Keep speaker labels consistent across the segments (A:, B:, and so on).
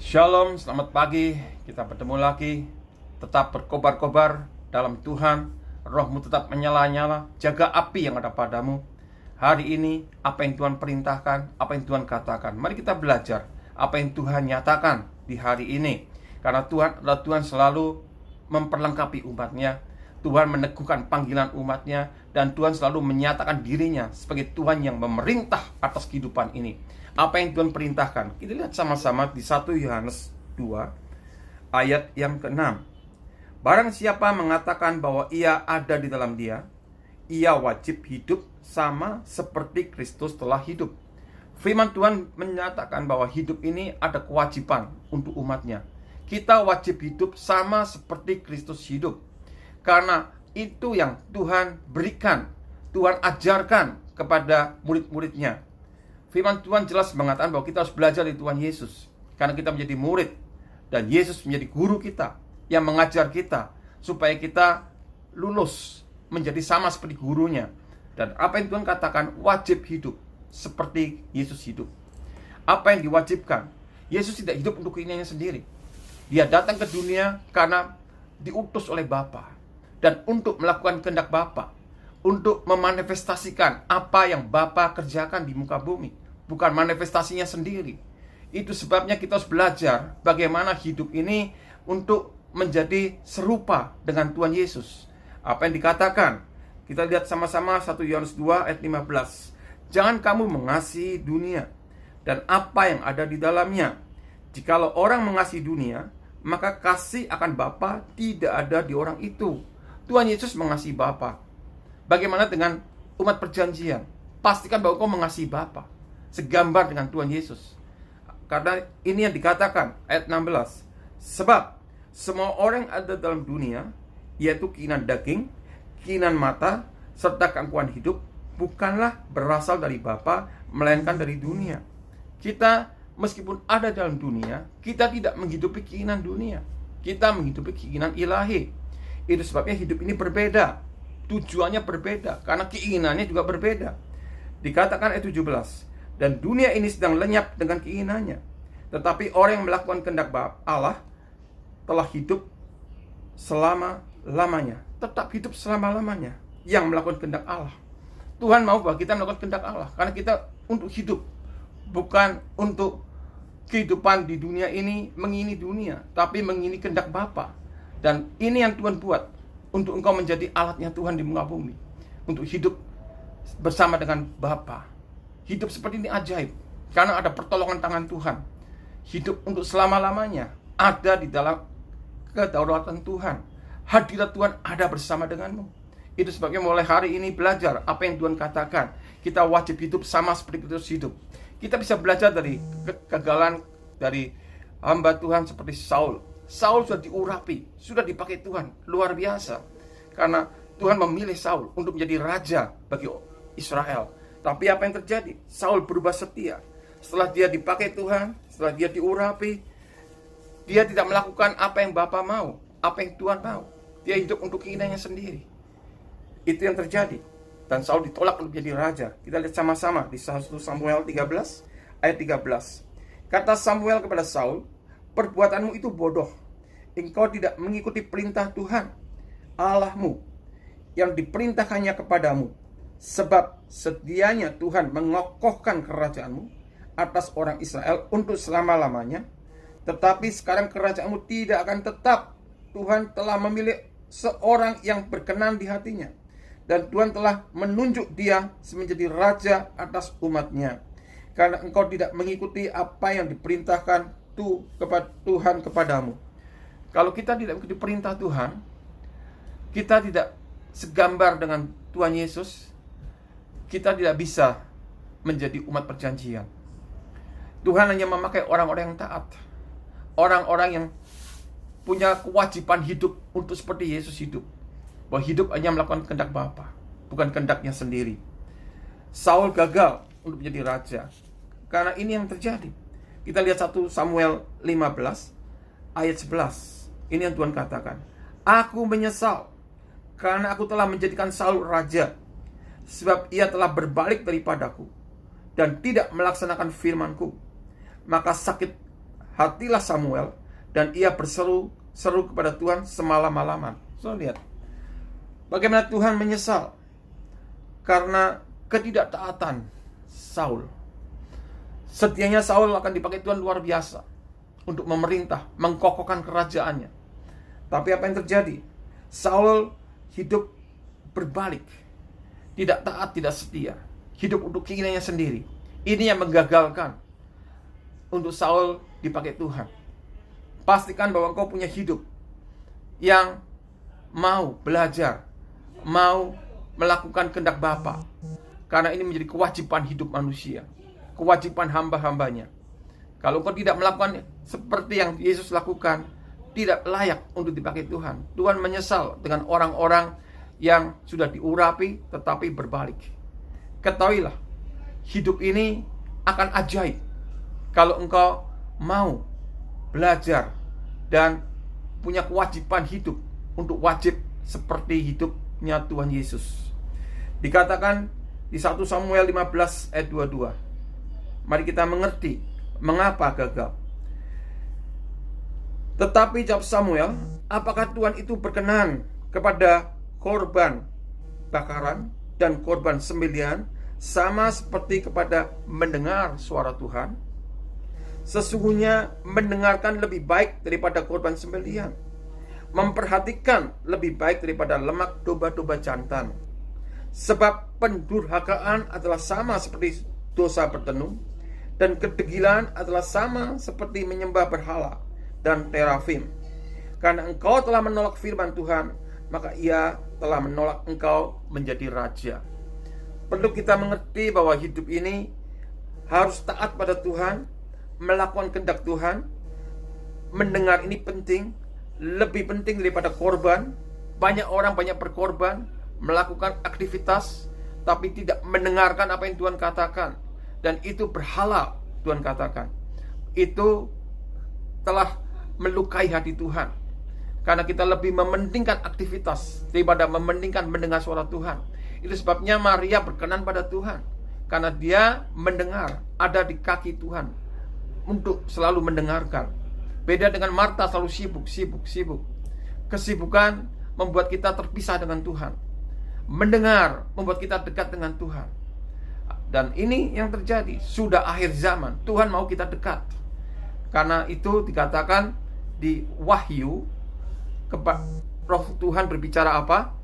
A: Shalom, selamat pagi. Kita bertemu lagi. Tetap berkobar-kobar dalam Tuhan. Rohmu tetap menyala-nyala. Jaga api yang ada padamu. Hari ini, apa yang Tuhan perintahkan, apa yang Tuhan katakan. Mari kita belajar apa yang Tuhan nyatakan di hari ini. Karena Tuhan adalah Tuhan selalu memperlengkapi umatnya. Tuhan meneguhkan panggilan umatnya. Dan Tuhan selalu menyatakan dirinya sebagai Tuhan yang memerintah atas kehidupan ini. Apa yang Tuhan perintahkan? Kita lihat sama-sama di 1 Yohanes 2 ayat yang ke-6. Barang siapa mengatakan bahwa ia ada di dalam dia, ia wajib hidup sama seperti Kristus telah hidup. Firman Tuhan menyatakan bahwa hidup ini ada kewajiban untuk umatnya. Kita wajib hidup sama seperti Kristus hidup. Karena itu yang Tuhan berikan, Tuhan ajarkan kepada murid-muridnya. Firman Tuhan jelas mengatakan bahwa kita harus belajar dari Tuhan Yesus. Karena kita menjadi murid. Dan Yesus menjadi guru kita yang mengajar kita supaya kita lulus menjadi sama seperti gurunya. Dan apa yang Tuhan katakan wajib hidup seperti Yesus hidup. Apa yang diwajibkan? Yesus tidak hidup untuk keinginannya sendiri. Dia datang ke dunia karena diutus oleh Bapa. Dan untuk melakukan kehendak Bapa. Untuk memanifestasikan apa yang Bapa kerjakan di muka bumi. Bukan manifestasinya sendiri. Itu sebabnya kita harus belajar bagaimana hidup ini untuk menjadi serupa dengan Tuhan Yesus. Apa yang dikatakan? Kita lihat sama-sama 1 Yohanes 2 ayat 15. Jangan kamu mengasihi dunia dan apa yang ada di dalamnya. Jikalau orang mengasihi dunia, maka kasih akan Bapa tidak ada di orang itu. Tuhan Yesus mengasihi Bapa. Bagaimana dengan umat perjanjian? Pastikan bahwa kau mengasihi Bapa. Segambar dengan Tuhan Yesus. Karena ini yang dikatakan ayat 16. Sebab semua orang yang ada dalam dunia, yaitu keinginan daging, keinginan mata, serta keangkuhan hidup, bukanlah berasal dari Bapa, melainkan dari dunia. Kita meskipun ada dalam dunia, kita tidak menghidupi keinginan dunia. Kita menghidupi keinginan ilahi. Itu sebabnya hidup ini berbeda. Tujuannya berbeda, karena keinginannya juga berbeda. Dikatakan ayat 17. Dan dunia ini sedang lenyap dengan keinginannya. Tetapi orang yang melakukan kehendak Allah telah hidup selama-lamanya. Tetap hidup selama-lamanya. Yang melakukan kehendak Allah. Tuhan mau bahwa kita melakukan kehendak Allah. Karena kita untuk hidup. Bukan untuk kehidupan di dunia ini mengini dunia. Tapi mengini kehendak Bapa. Dan ini yang Tuhan buat. Untuk engkau menjadi alatnya Tuhan di muka bumi. Untuk hidup bersama dengan Bapa. Hidup seperti ini ajaib. Karena ada pertolongan tangan Tuhan. Hidup untuk selama-lamanya. Ada di dalam kedaulatan Tuhan. Hadirat Tuhan ada bersama denganmu. Itu sebabnya mulai hari ini belajar apa yang Tuhan katakan. Kita wajib hidup sama seperti Kristus hidup. Kita bisa belajar dari kegagalan dari hamba Tuhan seperti Saul. Saul sudah diurapi. Sudah dipakai Tuhan. Luar biasa. Karena Tuhan memilih Saul untuk menjadi raja bagi Israel. Tapi apa yang terjadi? Saul berubah setia. Setelah dia dipakai Tuhan, setelah dia diurapi, dia tidak melakukan apa yang Bapa mau, apa yang Tuhan mau. Dia hidup untuk keinginannya sendiri. Itu yang terjadi. Dan Saul ditolak untuk menjadi raja. Kita lihat sama-sama di 1 Samuel 13 ayat 13. Kata Samuel kepada Saul, perbuatanmu itu bodoh. Engkau tidak mengikuti perintah Tuhan Allahmu yang diperintahkannya kepadamu. Sebab sedianya Tuhan mengokohkan kerajaanmu atas orang Israel untuk selama-lamanya. Tetapi sekarang kerajaanmu tidak akan tetap. Tuhan telah memilih seorang yang berkenan di hatinya. Dan Tuhan telah menunjuk dia menjadi raja atas umatnya. Karena engkau tidak mengikuti apa yang diperintahkan Tuhan kepadamu. Kalau kita tidak mengikuti perintah Tuhan, kita tidak segambar dengan Tuhan Yesus, kita tidak bisa menjadi umat perjanjian. Tuhan hanya memakai orang-orang yang taat. Orang-orang yang punya kewajiban hidup untuk seperti Yesus hidup. Bahwa hidup hanya melakukan kehendak Bapa, bukan kehendaknya sendiri. Saul gagal untuk menjadi raja. Karena ini yang terjadi. Kita lihat 1 Samuel 15 ayat 11. Ini yang Tuhan katakan. Aku menyesal karena aku telah menjadikan Saul raja. Sebab ia telah berbalik daripadaku dan tidak melaksanakan firman-Ku. Maka sakit hatilah Samuel, dan ia berseru kepada Tuhan semalam-malaman. So, lihat bagaimana Tuhan menyesal karena ketidaktaatan Saul. Setianya Saul akan dipakai Tuhan luar biasa untuk memerintah, mengkokohkan kerajaannya. Tapi apa yang terjadi? Saul hidup berbalik, tidak taat, tidak setia, hidup untuk keinginannya sendiri. Ini yang menggagalkan untuk Saul dipakai Tuhan. Pastikan bahwa engkau punya hidup yang mau belajar, mau melakukan kehendak Bapa, karena ini menjadi kewajiban hidup manusia, kewajiban hamba-hambanya. Kalau engkau tidak melakukan seperti yang Yesus lakukan, tidak layak untuk dipakai Tuhan. Tuhan menyesal dengan orang-orang yang sudah diurapi tetapi berbalik. Ketahuilah, hidup ini akan ajaib kalau engkau mau belajar dan punya kewajiban hidup untuk wajib seperti hidupnya Tuhan Yesus. Dikatakan di 1 Samuel 15 ayat 22. Mari kita mengerti mengapa gagal. Tetapi jawab Samuel, apakah Tuhan itu berkenan kepada korban bakaran dan korban sembelihan sama seperti kepada mendengar suara Tuhan? Sesungguhnya mendengarkan lebih baik daripada korban sembelihan, memperhatikan lebih baik daripada lemak domba-domba jantan. Sebab pendurhakaan adalah sama seperti dosa bertenung, dan kedegilan adalah sama seperti menyembah berhala dan terafim. Karena engkau telah menolak firman Tuhan, maka ia telah menolak engkau menjadi raja. Perlu kita mengerti bahwa hidup ini harus taat pada Tuhan, melakukan kehendak Tuhan. Mendengar ini penting, lebih penting daripada korban. Banyak orang banyak berkorban, melakukan aktivitas, tapi tidak mendengarkan apa yang Tuhan katakan. Dan itu berhala, Tuhan katakan. Itu telah melukai hati Tuhan, karena kita lebih mementingkan aktivitas daripada mementingkan mendengar suara Tuhan. Itu sebabnya Maria berkenan pada Tuhan, karena dia mendengar, ada di kaki Tuhan untuk selalu mendengarkan. Beda dengan Marta, selalu sibuk. Kesibukan membuat kita terpisah dengan Tuhan. Mendengar membuat kita dekat dengan Tuhan. Dan ini yang terjadi, sudah akhir zaman, Tuhan mau kita dekat. Karena itu dikatakan di Wahyu, Roh Tuhan berbicara apa?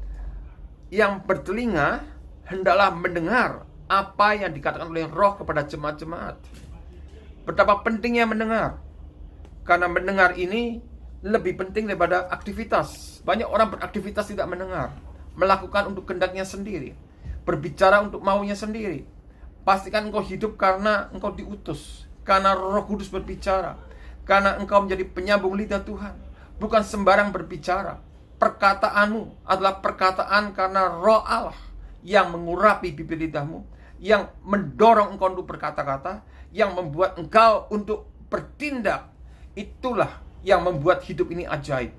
A: Yang bertelinga hendaklah mendengar apa yang dikatakan oleh Roh kepada jemaat-jemaat. Betapa pentingnya mendengar, karena mendengar ini lebih penting daripada aktivitas. Banyak orang beraktivitas tidak mendengar, melakukan untuk kehendaknya sendiri, berbicara untuk maunya sendiri. Pastikan engkau hidup karena engkau diutus, karena Roh Kudus berbicara, karena engkau menjadi penyambung lidah Tuhan. Bukan sembarang berbicara. Perkataanmu adalah perkataan karena Roh Allah yang mengurapi bibir lidahmu, yang mendorong engkau untuk berkata-kata, yang membuat engkau untuk bertindak. Itulah yang membuat hidup ini ajaib.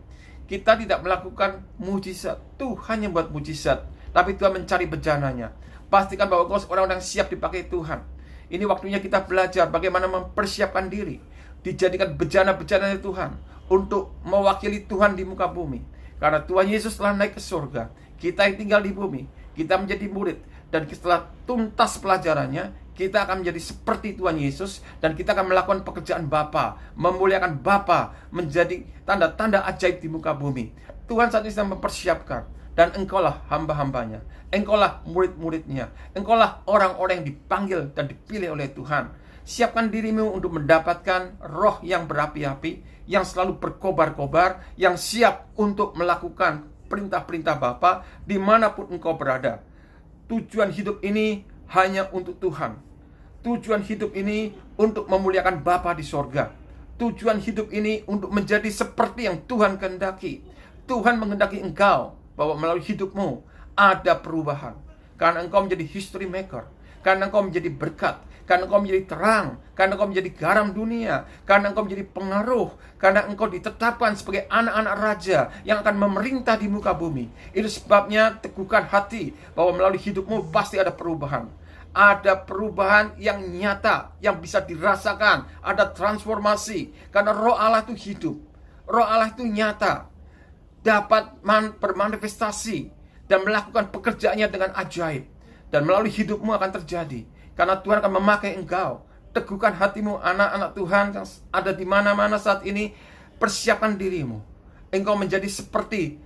A: Kita tidak melakukan mujizat, Tuhan yang buat mujizat, tapi Tuhan mencari bejananya. Pastikan bahwa engkau orang-orang yang siap dipakai Tuhan. Ini waktunya kita belajar bagaimana mempersiapkan diri, dijadikan bejana-bejana Tuhan untuk mewakili Tuhan di muka bumi. Karena Tuhan Yesus telah naik ke surga, kita yang tinggal di bumi, kita menjadi murid. Dan setelah tuntas pelajarannya, kita akan menjadi seperti Tuhan Yesus, dan kita akan melakukan pekerjaan Bapa, memuliakan Bapa, menjadi tanda-tanda ajaib di muka bumi. Tuhan saat ini sedang mempersiapkan, dan engkaulah hamba-hambanya, engkaulah murid-muridnya, engkaulah orang-orang yang dipanggil dan dipilih oleh Tuhan. Siapkan dirimu untuk mendapatkan roh yang berapi-api, yang selalu berkobar-kobar, yang siap untuk melakukan perintah-perintah Bapa dimanapun engkau berada. Tujuan hidup ini hanya untuk Tuhan. Tujuan hidup ini untuk memuliakan Bapa di sorga. Tujuan hidup ini untuk menjadi seperti yang Tuhan kehendaki. Tuhan menghendaki engkau bahwa melalui hidupmu ada perubahan. Karena engkau menjadi history maker, karena engkau menjadi berkat, karena engkau menjadi terang, karena engkau menjadi garam dunia, karena engkau menjadi pengaruh, karena engkau ditetapkan sebagai anak-anak raja yang akan memerintah di muka bumi. Itu sebabnya teguhkan hati bahwa melalui hidupmu pasti ada perubahan. ada perubahan yang nyata, yang bisa dirasakan, ada transformasi. Karena Roh Allah itu hidup, Roh Allah itu nyata, dapat bermanifestasi dan melakukan pekerjaannya dengan ajaib. Dan melalui hidupmu akan terjadi, karena Tuhan akan memakai engkau. Teguhkan hatimu, anak-anak Tuhan yang ada di mana-mana saat ini. Persiapkan dirimu, engkau menjadi seperti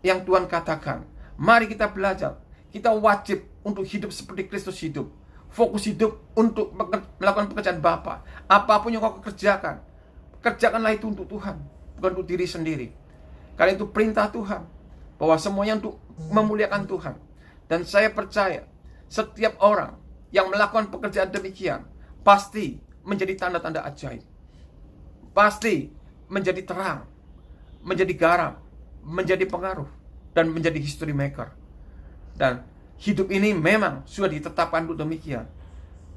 A: yang Tuhan katakan. Mari kita belajar. Kita wajib untuk hidup seperti Kristus hidup. Fokus hidup untuk melakukan pekerjaan Bapa. Apapun yang kau kerjakan, kerjakanlah itu untuk Tuhan, bukan untuk diri sendiri. Karena itu perintah Tuhan, bahwa semuanya untuk memuliakan Tuhan. Dan saya percaya setiap orang yang melakukan pekerjaan demikian pasti menjadi tanda-tanda ajaib, pasti menjadi terang, menjadi garam, menjadi pengaruh, dan menjadi history maker. Dan hidup ini memang sudah ditetapkan untuk demikian.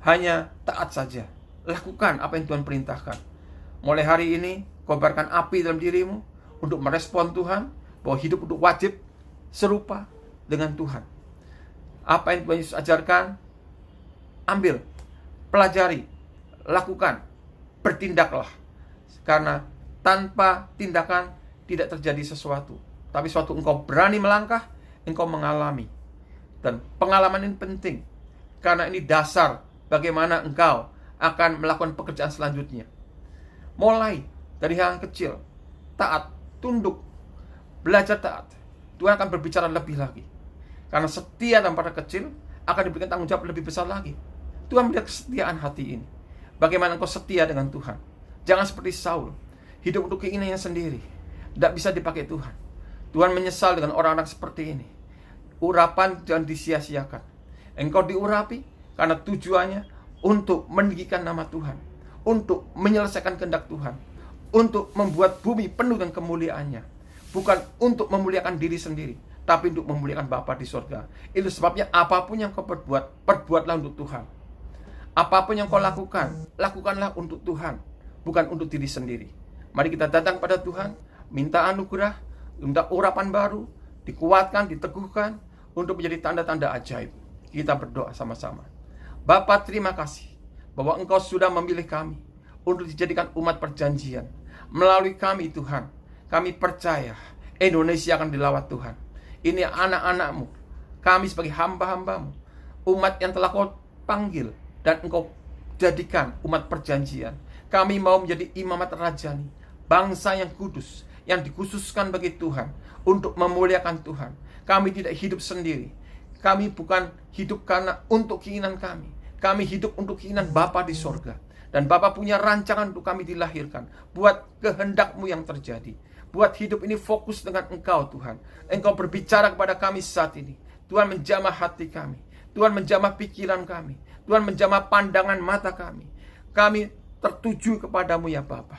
A: Hanya taat saja, lakukan apa yang Tuhan perintahkan. Mulai hari ini, kobarkan api dalam dirimu untuk merespon Tuhan, bahwa hidup untuk wajib serupa dengan Tuhan. Apa yang Tuhan Yesus ajarkan, ambil, pelajari, lakukan, bertindaklah. Karena tanpa tindakan tidak terjadi sesuatu. Tapi suatu engkau berani melangkah, engkau mengalami. Dan pengalaman ini penting, karena ini dasar bagaimana engkau akan melakukan pekerjaan selanjutnya. Mulai dari hal yang kecil, taat, tunduk, belajar taat. Tuhan akan berbicara lebih lagi. Karena setia dan pada kecil akan diberikan tanggung jawab lebih besar lagi. Tuhan melihat kesetiaan hati ini. Bagaimana engkau setia dengan Tuhan. Jangan seperti Saul, hidup untuk keinginannya sendiri, tidak bisa dipakai Tuhan. Tuhan menyesal dengan orang-orang seperti ini. Urapan jangan disia-siakan. Engkau diurapi karena tujuannya untuk meninggikan nama Tuhan, untuk menyelesaikan kehendak Tuhan, untuk membuat bumi penuh dengan kemuliaannya. Bukan untuk memuliakan diri sendiri, tapi untuk memuliakan Bapa di surga. Itu sebabnya apapun yang kau perbuat, perbuatlah untuk Tuhan. Apapun yang kau lakukan, lakukanlah untuk Tuhan, bukan untuk diri sendiri. Mari kita datang pada Tuhan, minta anugerah, minta urapan baru, dikuatkan, diteguhkan, untuk menjadi tanda-tanda ajaib. Kita berdoa sama-sama. Bapa, terima kasih bahwa Engkau sudah memilih kami untuk dijadikan umat perjanjian. Melalui kami Tuhan, kami percaya Indonesia akan dilawat Tuhan. Ini anak-anak-Mu, kami sebagai hamba-hamba-Mu, umat yang telah Kau panggil dan Engkau jadikan umat perjanjian. Kami mau menjadi imamat rajani, bangsa yang kudus, yang dikhususkan bagi Tuhan, untuk memuliakan Tuhan. Kami tidak hidup sendiri. Kami bukan hidup karena untuk keinginan kami. Kami hidup untuk keinginan Bapa di sorga. Dan Bapa punya rancangan untuk kami dilahirkan. Buat kehendak-Mu yang terjadi. Buat hidup ini fokus dengan Engkau Tuhan. Engkau berbicara kepada kami saat ini. Tuhan menjamah hati kami. Tuhan menjamah pikiran kami. Tuhan menjamah pandangan mata kami. Kami tertuju kepadamu ya Bapa.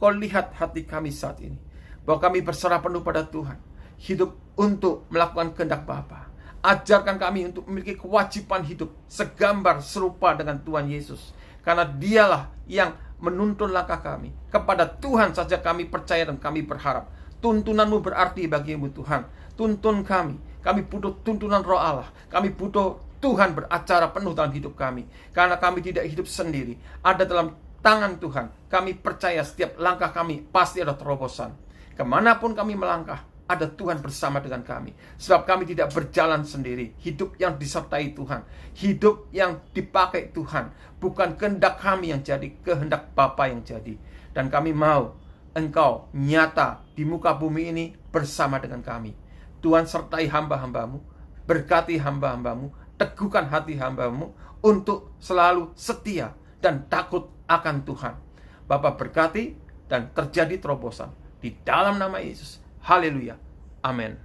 A: Kau lihat hati kami saat ini, bahwa kami berserah penuh pada Tuhan. Hidup untuk melakukan kehendak Bapa. Ajarkan kami untuk memiliki kewajiban hidup segambar serupa dengan Tuhan Yesus. Karena Dialah yang menuntun langkah kami. Kepada Tuhan saja kami percaya dan kami berharap. Tuntunan-Mu berarti bagimu Tuhan. Tuntun kami. Kami butuh tuntunan Roh Allah. Kami butuh Tuhan beracara penuh dalam hidup kami. Karena kami tidak hidup sendiri. Ada dalam tangan Tuhan. Kami percaya setiap langkah kami pasti ada terobosan. Kemanapun kami melangkah, ada Tuhan bersama dengan kami. Sebab kami tidak berjalan sendiri. Hidup yang disertai Tuhan. Hidup yang dipakai Tuhan. Bukan kehendak kami yang jadi, kehendak Bapa yang jadi. Dan kami mau Engkau nyata di muka bumi ini bersama dengan kami. Tuhan sertai hamba-hamba-Mu. Berkati hamba-hamba-Mu. Teguhkan hati hamba-Mu untuk selalu setia dan takut akan Tuhan. Bapa berkati dan terjadi terobosan. Di dalam nama Yesus. Haleluya. Amin.